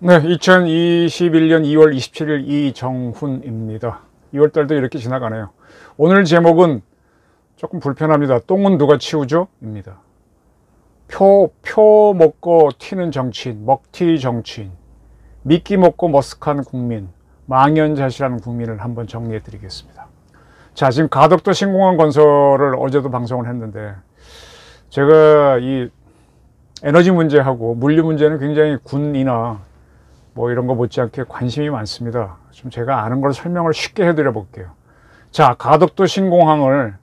네, 2021년 2월 27일 이정훈입니다. 2월달도 이렇게 지나가네요. 오늘 제목은 조금 불편합니다. 똥은 누가 치우죠? 입니다. 표 먹고 튀는 정치인, 먹튀 정치인, 미끼 먹고 머쓱한 국민, 망연자실한 국민을 한번 정리해 드리겠습니다. 자, 지금 가덕도 신공항 건설을 어제도 방송을 했는데, 제가 이 에너지 문제하고 물류 문제는 굉장히 군이나 뭐 이런 거 못지않게 관심이 많습니다. 좀 제가 아는 걸 설명을 쉽게 해드려 볼게요. 자, 가덕도 신공항을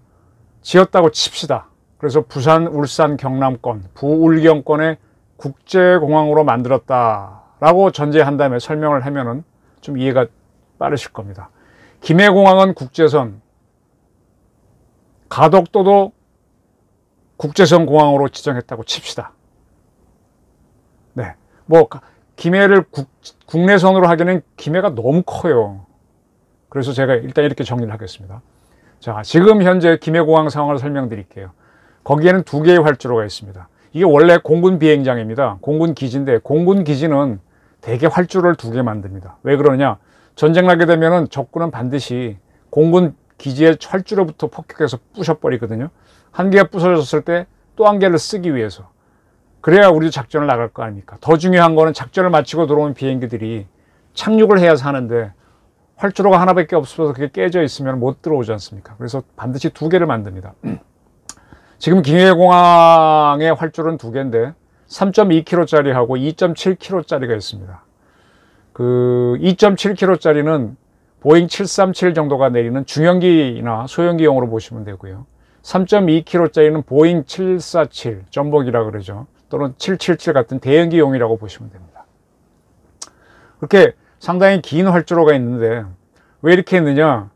지었다고 칩시다. 그래서 부산, 울산, 경남권, 부울경권의 국제공항으로 만들었다라고 전제한 다음에 설명을 하면은 좀 이해가 빠르실 겁니다. 김해공항은 국제선, 가덕도도 국제선 공항으로 지정했다고 칩시다. 네, 뭐 김해를 국내선으로 하기에는 김해가 너무 커요. 그래서 제가 일단 이렇게 정리를 하겠습니다. 자, 지금 현재 김해공항 상황을 설명드릴게요. 거기에는 두 개의 활주로가 있습니다. 이게 원래 공군 비행장입니다. 공군 기지인데, 공군 기지는 대개 활주로를 두 개 만듭니다. 왜 그러냐? 전쟁 나게 되면은 적군은 반드시 공군 기지의 활주로부터 폭격해서 부셔버리거든요. 한 개가 부서졌을 때 또 한 개를 쓰기 위해서. 그래야 우리도 작전을 나갈 거 아닙니까? 더 중요한 거는 작전을 마치고 들어온 비행기들이 착륙을 해야 사는데, 활주로가 하나밖에 없어서 그게 깨져 있으면 못 들어오지 않습니까? 그래서 반드시 두 개를 만듭니다. 지금 김해공항의 활주로는 두 개인데 3.2km짜리하고 2.7km짜리가 있습니다. 그 2.7km짜리는 보잉 737 정도가 내리는 중형기나 소형기용으로 보시면 되고요. 3.2km짜리는 보잉 747 전복이라 그러죠. 또는 777 같은 대형기용이라고 보시면 됩니다. 그렇게 상당히 긴 활주로가 있는데 왜 이렇게 했느냐?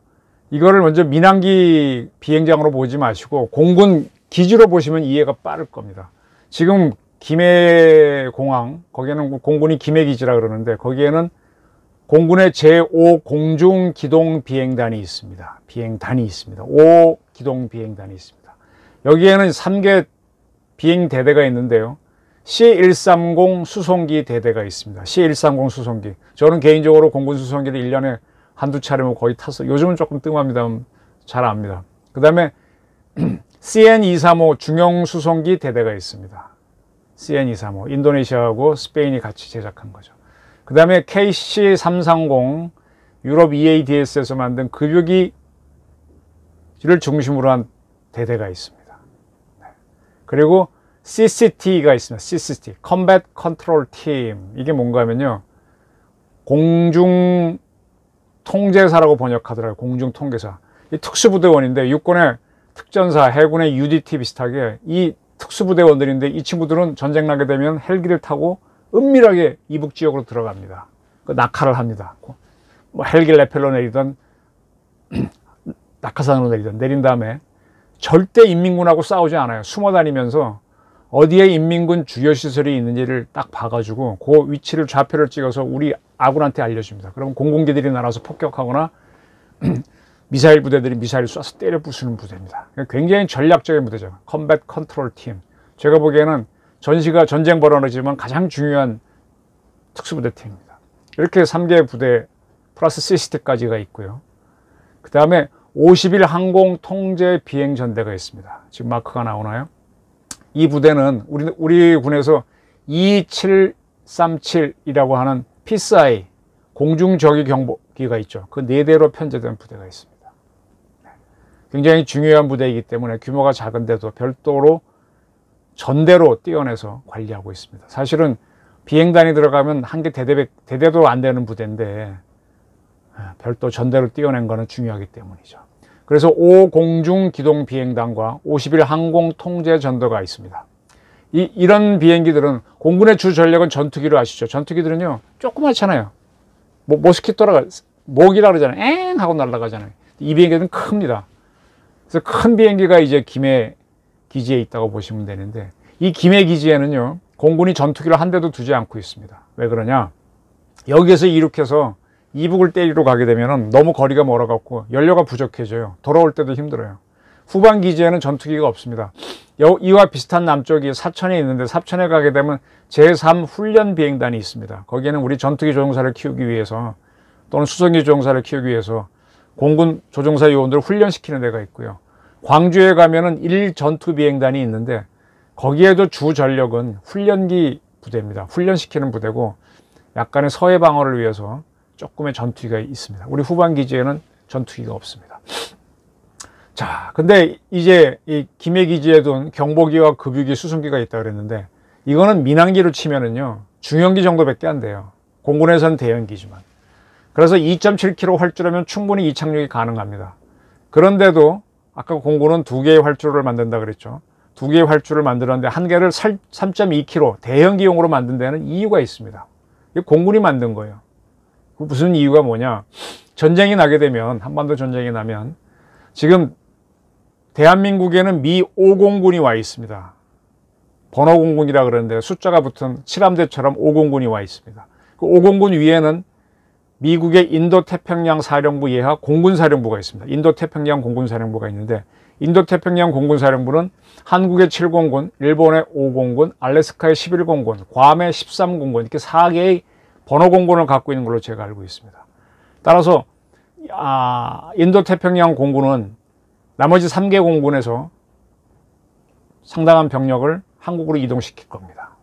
이거를 먼저 민항기 비행장으로 보지 마시고 공군 기지로 보시면 이해가 빠를 겁니다. 지금 김해공항, 거기에는 공군이 김해기지라 그러는데, 거기에는 공군의 제5 공중기동비행단이 있습니다. 비행단이 있습니다. 5 기동비행단이 있습니다. 여기에는 3개 비행대대가 있는데요. C130 수송기 대대가 있습니다. C130 수송기. 저는 개인적으로 공군 수송기를 1년에 한두 차례면 거의 탔어요. 요즘은 조금 뜸합니다. 잘 압니다. 그 다음에 CN235 중형 수송기 대대가 있습니다. CN235. 인도네시아하고 스페인이 같이 제작한 거죠. 그 다음에 KC330 유럽 EADS에서 만든 급유기를 중심으로 한 대대가 있습니다. 그리고 CCT가 있습니다. CCT, Combat Control Team. 이게 뭔가 하면요, 공중 통제사라고 번역하더라고요. 공중 통제사. 이 특수부대원인데, 육군의 특전사, 해군의 UDT 비슷하게 이 특수부대원들인데, 이 친구들은 전쟁 나게 되면 헬기를 타고 은밀하게 이북 지역으로 들어갑니다. 그 낙하를 합니다. 뭐 헬기 레펠로 내리던 낙하산으로 내린 다음에 절대 인민군하고 싸우지 않아요. 숨어 다니면서 어디에 인민군 주요 시설이 있는지를 딱 봐가지고 그 위치를 좌표를 찍어서 우리 아군한테 알려줍니다. 그러면 공군기들이 날아서 폭격하거나 미사일 부대들이 미사일을 쏴서 때려 부수는 부대입니다. 굉장히 전략적인 부대죠. 컴뱃 컨트롤 팀. 제가 보기에는 전쟁 벌어지지만 가장 중요한 특수부대 팀입니다. 이렇게 3개 부대 플러스 CCT까지가 있고요. 그 다음에 50일 항공 통제 비행 전대가 있습니다. 지금 마크가 나오나요? 이 부대는 우리 군에서 2737이라고 하는 PSI 공중저기 경보기가 있죠. 그 4대로 편제된 부대가 있습니다. 굉장히 중요한 부대이기 때문에 규모가 작은데도 별도로 전대로 띄어내서 관리하고 있습니다. 사실은 비행단이 들어가면 한 개 대대도 안 되는 부대인데 별도 전대로 띄어낸 거는 중요하기 때문이죠. 그래서 5 공중기동비행단과 50일 항공통제전도가 있습니다. 이런 비행기들은 공군의 주 전력은 전투기로 아시죠? 전투기들은요 조그맣잖아요. 모스키토라가 모기라 그러잖아요. 엥 하고 날아가잖아요. 이 비행기들은 큽니다. 그래서 큰 비행기가 이제 김해 기지에 있다고 보시면 되는데, 이 김해 기지에는요 공군이 전투기를 한 대도 두지 않고 있습니다. 왜 그러냐? 여기에서 이륙해서 이북을 때리러 가게 되면 너무 거리가 멀어갖고 연료가 부족해져요. 돌아올 때도 힘들어요. 후방 기지에는 전투기가 없습니다. 이와 비슷한 남쪽이 사천에 있는데 사천에 가게 되면 제3 훈련 비행단이 있습니다. 거기에는 우리 전투기 조종사를 키우기 위해서 또는 수송기 조종사를 키우기 위해서 공군 조종사 요원들을 훈련시키는 데가 있고요. 광주에 가면은 1전투 비행단이 있는데 거기에도 주 전력은 훈련기 부대입니다. 훈련시키는 부대고 약간의 서해 방어를 위해서 조금의 전투기가 있습니다. 우리 후방 기지에는 전투기가 없습니다. 자, 근데 이제 이 김해 기지에도 경보기와 급유기, 수송기가 있다 그랬는데 이거는 민항기로 치면은요 중형기 정도밖에 안 돼요. 공군에서는 대형기지만. 그래서 2.7km 활주로면 충분히 이착륙이 가능합니다. 그런데도 아까 공군은 2개의 활주로를 만든다 그랬죠. 2개의 활주로를 만들었는데 한 개를 3.2km 대형기용으로 만든 데는 이유가 있습니다. 이게 공군이 만든 거예요. 그 무슨 이유가 뭐냐? 전쟁이 나게 되면, 한반도 전쟁이 나면 지금 대한민국에는 미 5공군이 와 있습니다. 번호공군이라 그러는데 숫자가 붙은 칠함대처럼 5공군이 와 있습니다. 그 5공군 위에는 미국의 인도태평양 사령부 예하 공군사령부가 있습니다. 인도태평양 공군사령부가 있는데 인도태평양 공군사령부는 한국의 7공군, 일본의 5공군, 알래스카의 11공군, 괌의 13공군 이렇게 4개의 번호공군을 갖고 있는 걸로 제가 알고 있습니다. 따라서 인도태평양 공군은 나머지 3개 공군에서 상당한 병력을 한국으로 이동시킬 겁니다.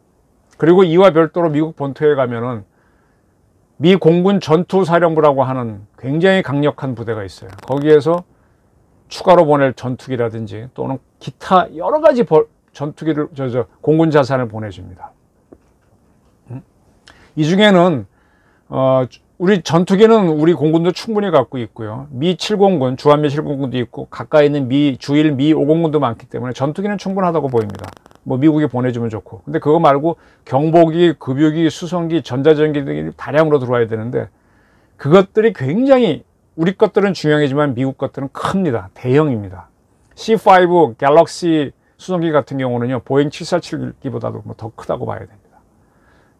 그리고 이와 별도로 미국 본토에 가면은 미 공군 전투사령부라고 하는 굉장히 강력한 부대가 있어요. 거기에서 추가로 보낼 전투기라든지 또는 기타 여러 가지 전투기를 공군 자산을 보내줍니다. 이 중에는 우리 전투기는 우리 공군도 충분히 갖고 있고요. 미 7공군, 주한미 7공군도 있고 가까이 있는 주일 미 5공군도 많기 때문에 전투기는 충분하다고 보입니다. 뭐 미국이 보내주면 좋고. 근데 그거 말고 경보기, 급유기, 수송기, 전자전기 등이 다량으로 들어와야 되는데 그것들이 굉장히 우리 것들은 중형이지만 미국 것들은 큽니다. 대형입니다. C5 갤럭시 수송기 같은 경우는요. 보잉 747기보다도 더 크다고 봐야 됩니다.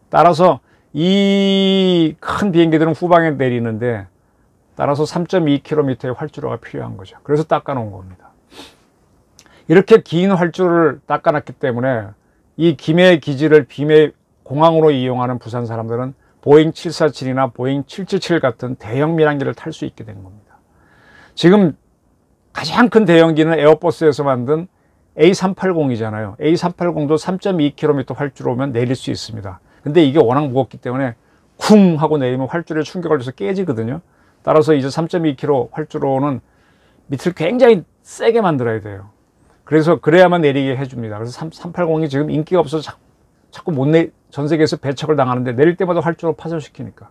따라서 이 큰 비행기들은 후방에 내리는데 따라서 3.2km의 활주로가 필요한 거죠. 그래서 닦아놓은 겁니다. 이렇게 긴 활주로를 닦아놨기 때문에 이 김해 기지를 김해 공항으로 이용하는 부산 사람들은 보잉 747이나 보잉 777 같은 대형 민항기를 탈 수 있게 된 겁니다. 지금 가장 큰 대형기는 에어버스에서 만든 A380이잖아요. A380도 3.2km 활주로면 내릴 수 있습니다. 근데 이게 워낙 무겁기 때문에 쿵 하고 내리면 활주로에 충격을 줘서 깨지거든요. 따라서 이제 3.2km 활주로는 밑을 굉장히 세게 만들어야 돼요. 그래서 그래야만 내리게 해줍니다. 그래서 380이 지금 인기가 없어서 자꾸 전 세계에서 배척을 당하는데 내릴 때마다 활주로 파손시키니까.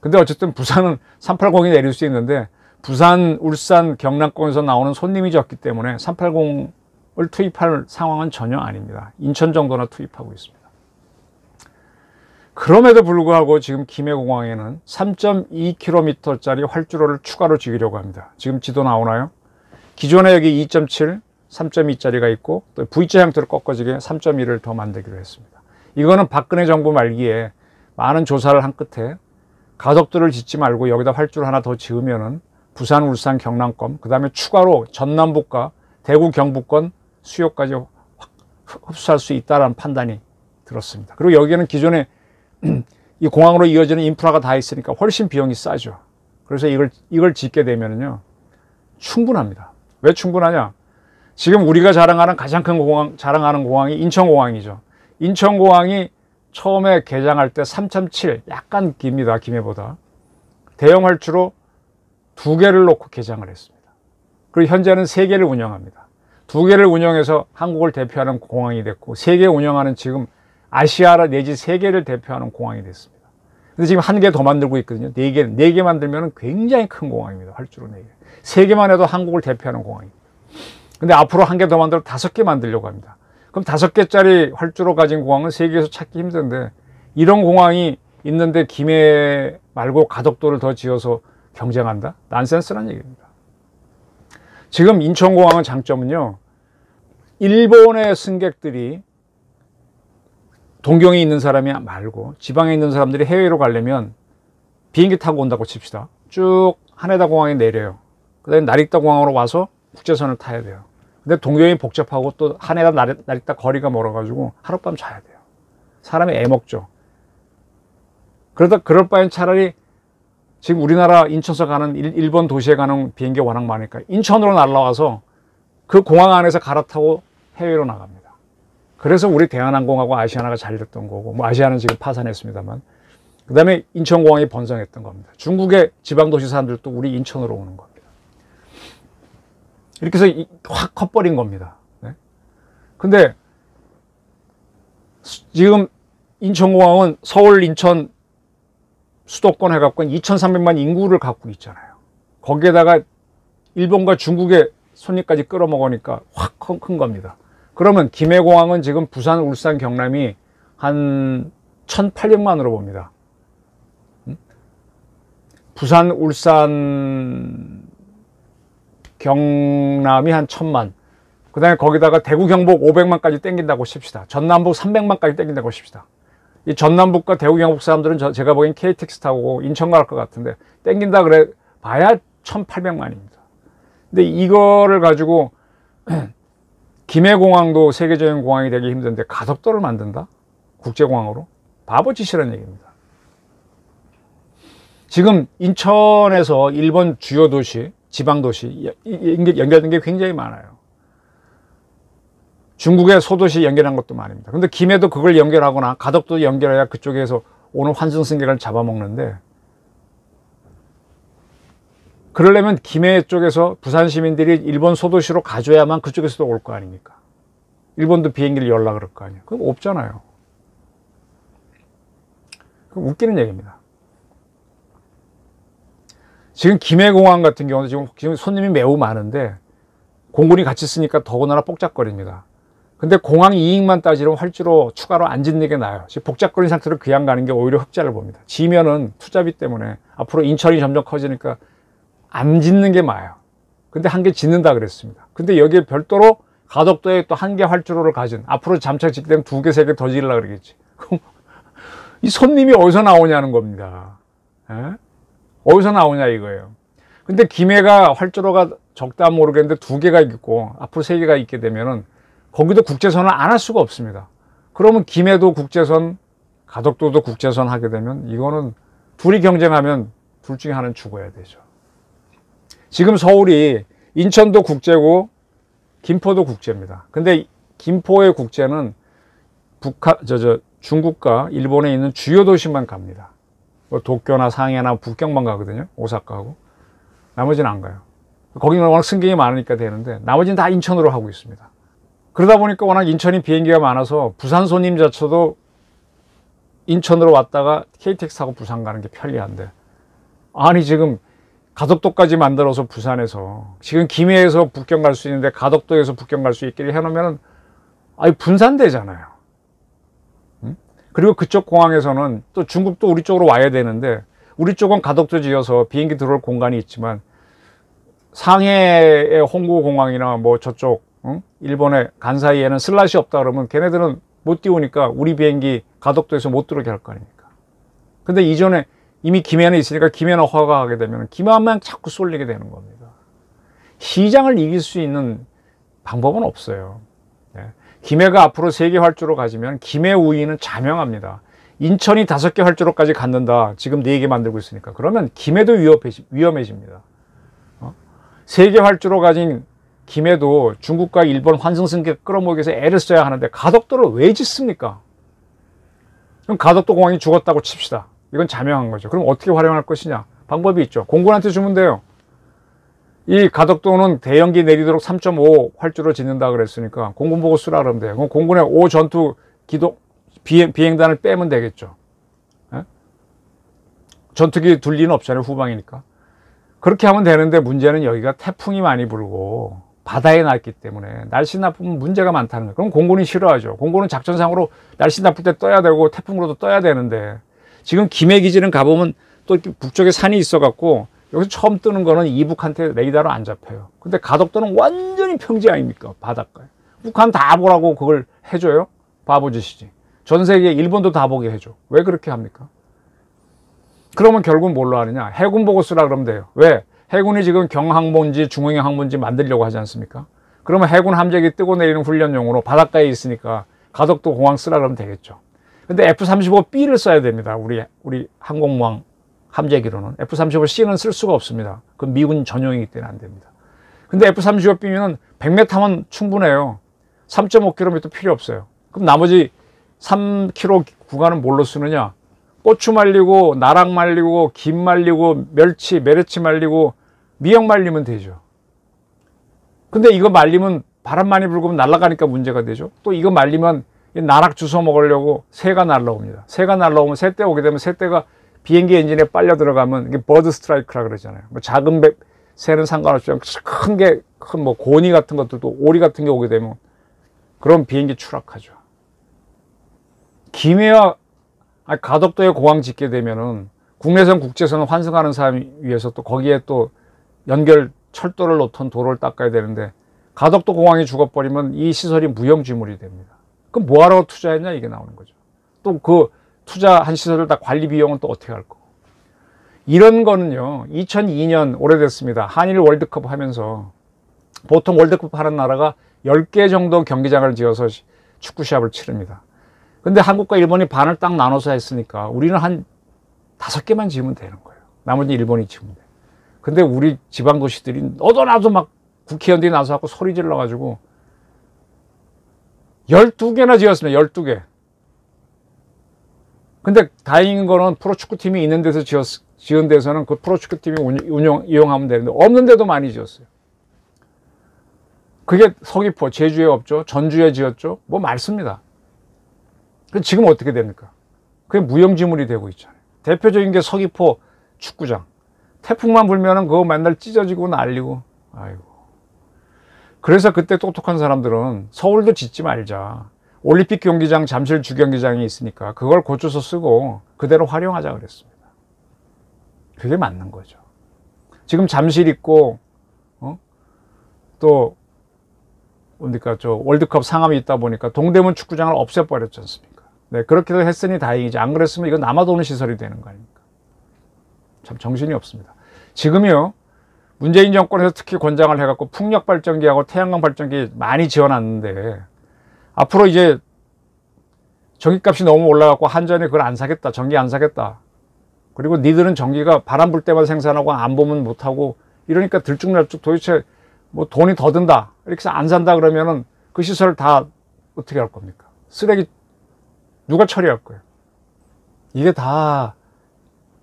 근데 어쨌든 부산은 380이 내릴 수 있는데 부산, 울산, 경남권에서 나오는 손님이 적기 때문에 380을 투입할 상황은 전혀 아닙니다. 인천 정도나 투입하고 있습니다. 그럼에도 불구하고 지금 김해공항에는 3.2km짜리 활주로를 추가로 지으려고 합니다. 지금 지도 나오나요? 기존에 여기 2.7, 3.2짜리가 있고 또 V자 형태로 꺾어지게 3.1을 더 만들기로 했습니다. 이거는 박근혜 정부 말기에 많은 조사를 한 끝에 가덕들을 짓지 말고 여기다 활주로 하나 더 지으면은 부산, 울산, 경남권, 그 다음에 추가로 전남북과 대구, 경북권 수요까지 흡수할 수 있다는 판단이 들었습니다. 그리고 여기에는 기존에 이 공항으로 이어지는 인프라가 다 있으니까 훨씬 비용이 싸죠. 그래서 이걸 짓게 되면은요, 충분합니다. 왜 충분하냐? 지금 우리가 가장 큰 자랑하는 공항이 인천공항이죠. 인천공항이 처음에 개장할 때 3.7, 약간 깁니다. 김해보다. 대형 활주로 2개를 놓고 개장을 했습니다. 그리고 현재는 3개를 운영합니다. 2개를 운영해서 한국을 대표하는 공항이 됐고 3개 운영하는 지금 아시아 내지 세계를 대표하는 공항이 됐습니다. 근데 지금 1개 더 만들고 있거든요. 4개 만들면 굉장히 큰 공항입니다. 활주로 4개. 3개만 해도 한국을 대표하는 공항입니다. 근데 앞으로 1개 더 만들어 5개 만들려고 합니다. 그럼 5개짜리 활주로 가진 공항은 세계에서 찾기 힘든데 이런 공항이 있는데 김해 말고 가덕도를 더 지어서 경쟁한다? 난센스란 얘기입니다. 지금 인천공항은 장점은요. 일본의 승객들이 동경에 있는 사람이 말고 지방에 있는 사람들이 해외로 가려면 비행기 타고 온다고 칩시다. 쭉 하네다 공항에 내려요. 그 다음에 나리타 공항으로 와서 국제선을 타야 돼요. 근데 동경이 복잡하고 또 한해가 나리다 거리가 멀어가지고 하룻밤 자야 돼요. 사람이 애먹죠. 그럴 바엔 차라리 지금 우리나라 인천서 가는 일본 도시에 가는 비행기가 워낙 많으니까 인천으로 날라와서 그 공항 안에서 갈아타고 해외로 나갑니다. 그래서 우리 대한항공하고 아시아나가 잘 됐던 거고, 뭐 아시아나는 지금 파산했습니다만, 그 다음에 인천공항이 번성했던 겁니다. 중국의 지방도시 사람들도 우리 인천으로 오는 겁니다. 이렇게 해서 확 커버린 겁니다. 네? 근데 지금 인천공항은 서울, 인천 수도권 해갖고 2,300만 인구를 갖고 있잖아요. 거기에다가 일본과 중국의 손님까지 끌어먹으니까 확 큰 겁니다. 그러면 김해공항은 지금 부산, 울산, 경남이 한 1,800만으로 봅니다. 부산, 울산, 경남이 한 1,000만. 그 다음에 거기다가 대구, 경북 500만까지 땡긴다고 칩시다. 전남북 300만까지 땡긴다고 칩시다. 이 전남북과 대구, 경북 사람들은 제가 보기엔 KTX 타고 인천 갈 것 같은데 땡긴다 그래 봐야 1,800만입니다. 근데 이거를 가지고 김해공항도 세계적인 공항이 되기 힘든데 가덕도를 만든다? 국제공항으로? 바보짓이라는 얘기입니다. 지금 인천에서 일본 주요 도시, 지방도시 연결된 게 굉장히 많아요. 중국의 소도시 연결한 것도 많습니다. 근데 김해도 그걸 연결하거나 가덕도 연결해야 그쪽에서 오는 환승승객을 잡아먹는데, 그러려면 김해 쪽에서 부산 시민들이 일본 소도시로 가줘야만 그쪽에서도 올 거 아닙니까? 일본도 비행기를 열라 그럴 거 아니에요. 그럼 없잖아요. 그럼 웃기는 얘기입니다. 지금 김해공항 같은 경우는 지금 손님이 매우 많은데 공군이 같이 쓰니까 더군다나 복잡거립니다. 근데 공항 이익만 따지면 활주로 추가로 안 짓는 게 나아요. 지금 복잡거린 상태로 그냥 가는 게 오히려 흑자를 봅니다. 지면은 투자비 때문에 앞으로 인천이 점점 커지니까 안 짓는 게 나아요. 근데 한 개 짓는다 그랬습니다. 근데 여기에 별도로 가덕도에 또 한 개 활주로를 가진, 앞으로 잠차 짓게 되면 2개, 3개 더 지으려고 그러겠지. 그럼 이 손님이 어디서 나오냐는 겁니다. 에? 어디서 나오냐 이거예요. 근데 김해가 활주로가 적다 모르겠는데 2개가 있고 앞으로 3개가 있게 되면은 거기도 국제선을 안 할 수가 없습니다. 그러면 김해도 국제선, 가덕도도 국제선 하게 되면 이거는 둘이 경쟁하면 둘 중에 하나는 죽어야 되죠. 지금 서울이 인천도 국제고 김포도 국제입니다. 근데 김포의 국제는 중국과 일본에 있는 주요 도시만 갑니다. 뭐 도쿄나 상해나 북경만 가거든요. 오사카하고. 나머지는 안 가요. 거기는 워낙 승객이 많으니까 되는데 나머지는 다 인천으로 하고 있습니다. 그러다 보니까 워낙 인천이 비행기가 많아서 부산 손님자처도 인천으로 왔다가 KTX 타고 부산 가는 게 편리한데, 아니 지금 가덕도까지 만들어서 부산에서 지금 김해에서 북경 갈 수 있는데 가덕도에서 북경 갈 수 있게 해놓으면 아니 분산되잖아요. 응? 그리고 그쪽 공항에서는 또 중국도 우리 쪽으로 와야 되는데 우리 쪽은 가덕도 지어서 비행기 들어올 공간이 있지만 상해의 홍구공항이나 뭐 저쪽 일본의 간사이에는 슬롯이 없다 그러면 걔네들은 못 띄우니까 우리 비행기 가덕도에서 못 들어오게 할 거 아닙니까? 근데 이전에 이미 김해안에 있으니까 김해안 허가하게 되면 김해안만 자꾸 쏠리게 되는 겁니다. 시장을 이길 수 있는 방법은 없어요. 네. 김해가 앞으로 3개 활주로 가지면 김해 우위는 자명합니다. 인천이 5개 활주로까지 갖는다. 지금 4개 만들고 있으니까. 그러면 김해도 위험해집니다. 3개 활주로 가진 김해도 중국과 일본 환승승객 끌어모으기 위해서 애를 써야 하는데 가덕도를 왜 짓습니까? 그럼 가덕도 공항이 죽었다고 칩시다. 이건 자명한 거죠. 그럼 어떻게 활용할 것이냐? 방법이 있죠. 공군한테 주면 돼요. 이 가덕도는 대형기 내리도록 3.5 활주로 짓는다 그랬으니까 공군 보고 쓰라 그러면 돼요. 그럼 공군의 5 전투 기동 비행단을 빼면 되겠죠. 에? 전투기 둘 리는 없잖아요. 후방이니까. 그렇게 하면 되는데 문제는 여기가 태풍이 많이 불고 바다에 났기 때문에 날씨 나쁘면 문제가 많다는 거예요. 그럼 공군이 싫어하죠. 공군은 작전상으로 날씨 나쁠 때 떠야 되고 태풍으로도 떠야 되는데 지금 김해 기지는 가보면 또 북쪽에 산이 있어갖고 여기서 처음 뜨는 거는 이북한테 레이더로 안 잡혀요. 근데 가덕도는 완전히 평지 아닙니까? 바닷가에. 북한 다 보라고 그걸 해줘요? 바보짓이지. 전 세계 일본도 다 보게 해줘. 왜 그렇게 합니까? 그러면 결국은 뭘로 하느냐? 해군 보고 쓰라 그러면 돼요. 왜? 해군이 지금 경항본지 중흥항본지 만들려고 하지 않습니까? 그러면 해군 함재기 뜨고 내리는 훈련용으로 바닷가에 있으니까 가덕도 공항 쓰라 그러면 되겠죠. 근데 F-35B를 써야 됩니다. 우리 항공모함 함재기로는. F-35C는 쓸 수가 없습니다. 그건 미군 전용이기 때문에 안 됩니다. 근데 F-35B면 100m면 충분해요. 3.5km 필요 없어요. 그럼 나머지 3km 구간은 뭘로 쓰느냐? 고추 말리고, 나락 말리고, 김 말리고, 멸치, 메레치 말리고, 미역 말리면 되죠. 근데 이거 말리면 바람 많이 불고 날아가니까 문제가 되죠. 또 이거 말리면 나락 주워 먹으려고 새가 날라옵니다. 새가 날라오면 새떼 오게 되면 새떼가 비행기 엔진에 빨려 들어가면 이게 버드 스트라이크라 그러잖아요. 뭐 작은 새는 상관없지만 큰 뭐 고니 같은 것들도 오리 같은 게 오게 되면 그럼 비행기 추락하죠. 김해와 가덕도에 공항 짓게 되면은 국내선 국제선을 환승하는 사람 위해서 또 거기에 또 연결 철도를 놓던 도로를 닦아야 되는데 가덕도 공항이 죽어버리면 이 시설이 무용지물이 됩니다. 그럼 뭐하러 투자했냐 이게 나오는 거죠. 또 그 투자한 시설을 다 관리 비용은 또 어떻게 할 거고. 이런 거는요 2002년 오래됐습니다. 한일 월드컵 하면서 보통 월드컵 하는 나라가 10개 정도 경기장을 지어서 축구 시합을 치릅니다. 근데 한국과 일본이 반을 딱 나눠서 했으니까 우리는 한 5개만 지으면 되는 거예요. 나머지 일본이 지으면 돼요. 근데 우리 지방 도시들이 너도 나도 막 국회의원들이 나서 갖고 소리 질러 가지고 12개나 지었습니다. 12개. 근데 다행인 거는 프로축구팀이 있는 데서 지은 데서는 그 프로축구팀이 이용하면 되는데 없는 데도 많이 지었어요. 그게 서귀포, 제주에 없죠. 전주에 지었죠. 뭐 많습니다. 지금 어떻게 됩니까? 그게 무용지물이 되고 있잖아요. 대표적인 게 서귀포 축구장. 태풍만 불면은 그거 맨날 찢어지고 날리고. 아이고. 그래서 그때 똑똑한 사람들은 서울도 짓지 말자. 올림픽 경기장, 잠실 주경기장이 있으니까 그걸 고쳐서 쓰고 그대로 활용하자 그랬습니다. 그게 맞는 거죠. 지금 잠실 있고, 또, 뭡니까, 월드컵 상암이 있다 보니까 동대문 축구장을 없애버렸지 않습니까? 네, 그렇게도 했으니 다행이지. 안 그랬으면 이거 남아 도는 시설이 되는 거 아닙니까? 참 정신이 없습니다. 지금요, 문재인 정권에서 특히 권장을 해갖고 풍력 발전기하고 태양광 발전기 많이 지어놨는데, 앞으로 이제 전기값이 너무 올라갖고 한전이 그걸 안 사겠다. 전기 안 사겠다. 그리고 니들은 전기가 바람 불 때마다 생산하고 안 보면 못하고 이러니까 들쭉날쭉 도대체 뭐 돈이 더 든다. 이렇게 해서 안 산다 그러면은 그 시설을 다 어떻게 할 겁니까? 쓰레기 누가 처리할 거예요? 이게 다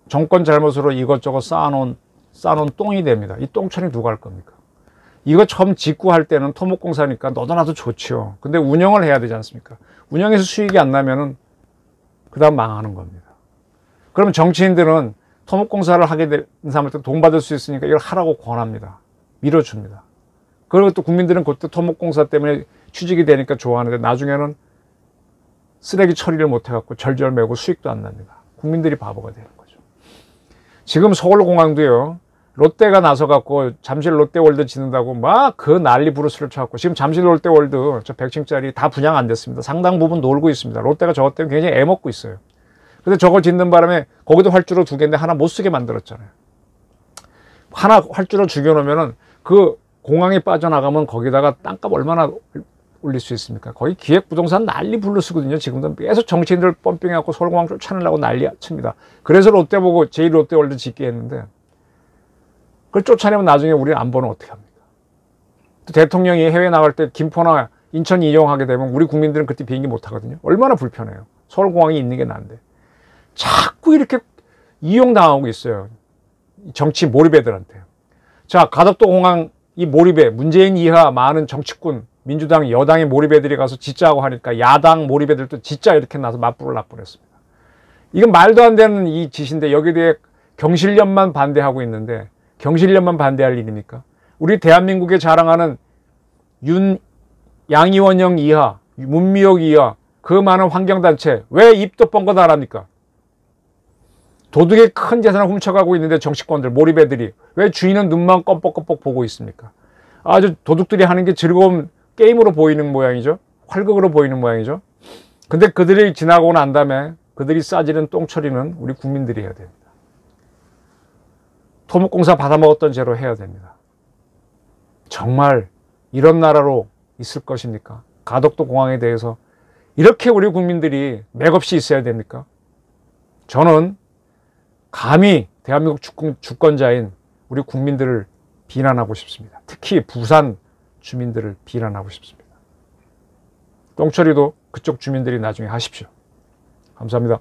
정권 잘못으로 이것저것 쌓아놓은 똥이 됩니다. 이 똥처리 누가 할 겁니까? 이거 처음 짓고 할 때는 토목공사니까 너도 나도 좋지요. 근데 운영을 해야 되지 않습니까? 운영에서 수익이 안 나면은 그 다음 망하는 겁니다. 그러면 정치인들은 토목공사를 하게 된 사람한테 돈 받을 수 있으니까 이걸 하라고 권합니다. 밀어줍니다. 그리고 또 국민들은 그때 토목공사 때문에 취직이 되니까 좋아하는데 나중에는 쓰레기 처리를 못해갖고 절절매고 수익도 안 납니다. 국민들이 바보가 되는 거죠. 지금 서울공항도요. 롯데가 나서갖고 잠실 롯데월드 짓는다고 막 그 난리 부르스를 쳐갖고 지금 잠실 롯데월드 저 100층짜리 다 분양 안 됐습니다. 상당 부분 놀고 있습니다. 롯데가 저것 때문에 굉장히 애먹고 있어요. 근데 저걸 짓는 바람에 거기도 활주로 2개인데 하나 못 쓰게 만들었잖아요. 하나 활주로 죽여놓으면은 그 공항에 빠져나가면 거기다가 땅값 얼마나 올릴 수 있습니까? 거의 기획부동산 난리 불러쓰거든요. 지금도 계속 정치인들 펌핑해갖고 서울공항 쫓아내려고 난리 칩니다. 그래서 롯데 보고 제1롯데월드 짓게 했는데 그걸 쫓아내면 나중에 우리는 안 보면 어떻게 합니까? 또 대통령이 해외 나갈 때 김포나 인천 이용하게 되면 우리 국민들은 그때 비행기 못 타거든요. 얼마나 불편해요. 서울공항이 있는 게 나은데. 자꾸 이렇게 이용당하고 있어요. 정치 몰입애들한테. 자, 가덕도 공항 이 몰입애, 문재인 이하 많은 정치꾼, 민주당, 여당의 몰입애들이 가서 짓자고 하니까 야당 몰입애들도 짓자 이렇게 나서 맞불을 납불했습니다. 이건 말도 안 되는 이 짓인데 여기에 대해 경실련만 반대하고 있는데 경실련만 반대할 일입니까? 우리 대한민국에 자랑하는 양이원영 이하, 문미옥 이하 그 많은 환경단체 왜 입도 뻥긋 안 합니까? 도둑의 큰 재산을 훔쳐가고 있는데 정치권들, 몰입애들이 왜 주인은 눈만 껌뻑껌뻑 보고 있습니까? 아주 도둑들이 하는 게 즐거운 게임으로 보이는 모양이죠. 활극으로 보이는 모양이죠. 근데 그들이 지나고 난 다음에 그들이 싸지는 똥처리는 우리 국민들이 해야 됩니다. 토목공사 받아먹었던 죄로 해야 됩니다. 정말 이런 나라로 있을 것입니까? 가덕도 공항에 대해서 이렇게 우리 국민들이 맥없이 있어야 됩니까? 저는 감히 대한민국 주권자인 우리 국민들을 비난하고 싶습니다. 특히 부산 주민들을 비난하고 싶습니다. 똥처리도 그쪽 주민들이 나중에 하십시오. 감사합니다.